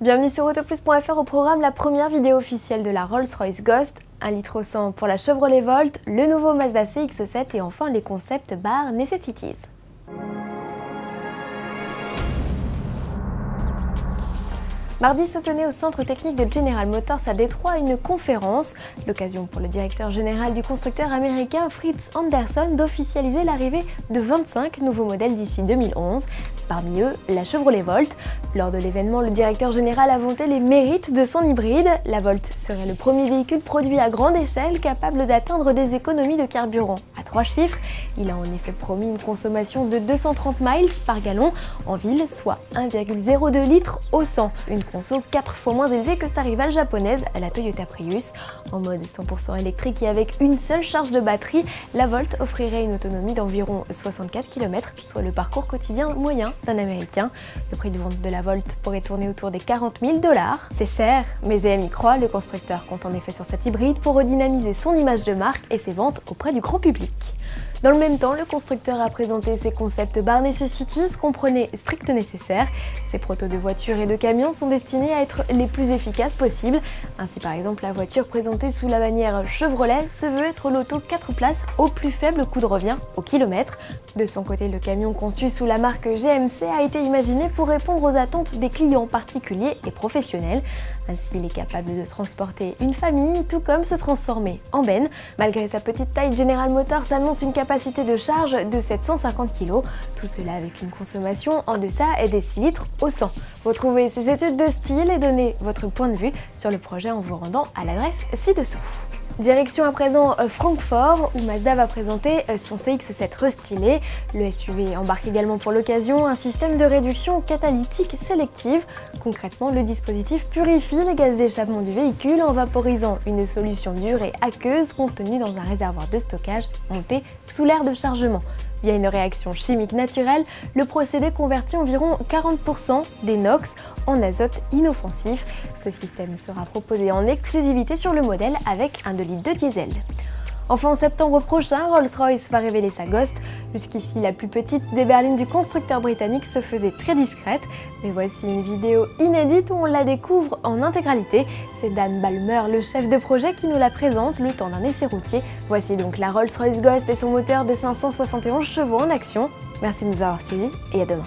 Bienvenue sur Autoplus.fr. Au programme, la première vidéo officielle de la Rolls-Royce Ghost, 1,1 litre pour la Chevrolet Volt, le nouveau Mazda CX-7 et enfin les concepts bar Necessities. Mardi se tenait au centre technique de General Motors à Détroit une conférence, l'occasion pour le directeur général du constructeur américain Fritz Anderson d'officialiser l'arrivée de 25 nouveaux modèles d'ici 2011, parmi eux la Chevrolet Volt. Lors de l'événement, le directeur général a vanté les mérites de son hybride. La Volt serait le premier véhicule produit à grande échelle capable d'atteindre des économies de carburant à 3 chiffres. Il a en effet promis une consommation de 230 miles par gallon en ville, soit 1,02 litres au 100. Une conso 4 fois moins élevée que sa rivale japonaise, la Toyota Prius. En mode 100% électrique et avec une seule charge de batterie, la Volt offrirait une autonomie d'environ 64 km, soit le parcours quotidien moyen d'un Américain. Le prix de vente de la Volt pourrait tourner autour des 40 000 $. C'est cher, mais GM y croit. Le constructeur compte en effet sur cet hybride pour redynamiser son image de marque et ses ventes auprès du grand public. Dans le même temps, le constructeur a présenté ses concepts bar Necessities, comprenez strict nécessaire. Ces protos de voitures et de camions sont destinés à être les plus efficaces possibles. Ainsi par exemple, la voiture présentée sous la bannière Chevrolet se veut être l'auto 4 places au plus faible coût de revient au kilomètre. De son côté, le camion conçu sous la marque GMC a été imaginé pour répondre aux attentes des clients particuliers et professionnels. Ainsi, il est capable de transporter une famille, tout comme se transformer en benne. Malgré sa petite taille, General Motors annonce une capacité de charge de 750 kg, tout cela avec une consommation en deçà des 6 litres au 100. Retrouvez ces études de style et donnez votre point de vue sur le projet en vous rendant à l'adresse ci-dessous. Direction à présent Francfort, où Mazda va présenter son CX-7 restylé. Le SUV embarque également pour l'occasion un système de réduction catalytique sélective. Concrètement, le dispositif purifie les gaz d'échappement du véhicule en vaporisant une solution dure et aqueuse contenue dans un réservoir de stockage monté sous l'aire de chargement. Via une réaction chimique naturelle, le procédé convertit environ 40% des NOx en azote inoffensif. Ce système sera proposé en exclusivité sur le modèle avec un 2 litres de diesel. Enfin, en septembre prochain, Rolls-Royce va révéler sa Ghost. Jusqu'ici, la plus petite des berlines du constructeur britannique se faisait très discrète. Mais voici une vidéo inédite où on la découvre en intégralité. C'est Dan Balmer, le chef de projet, qui nous la présente le temps d'un essai routier. Voici donc la Rolls-Royce Ghost et son moteur de 571 chevaux en action. Merci de nous avoir suivis et à demain.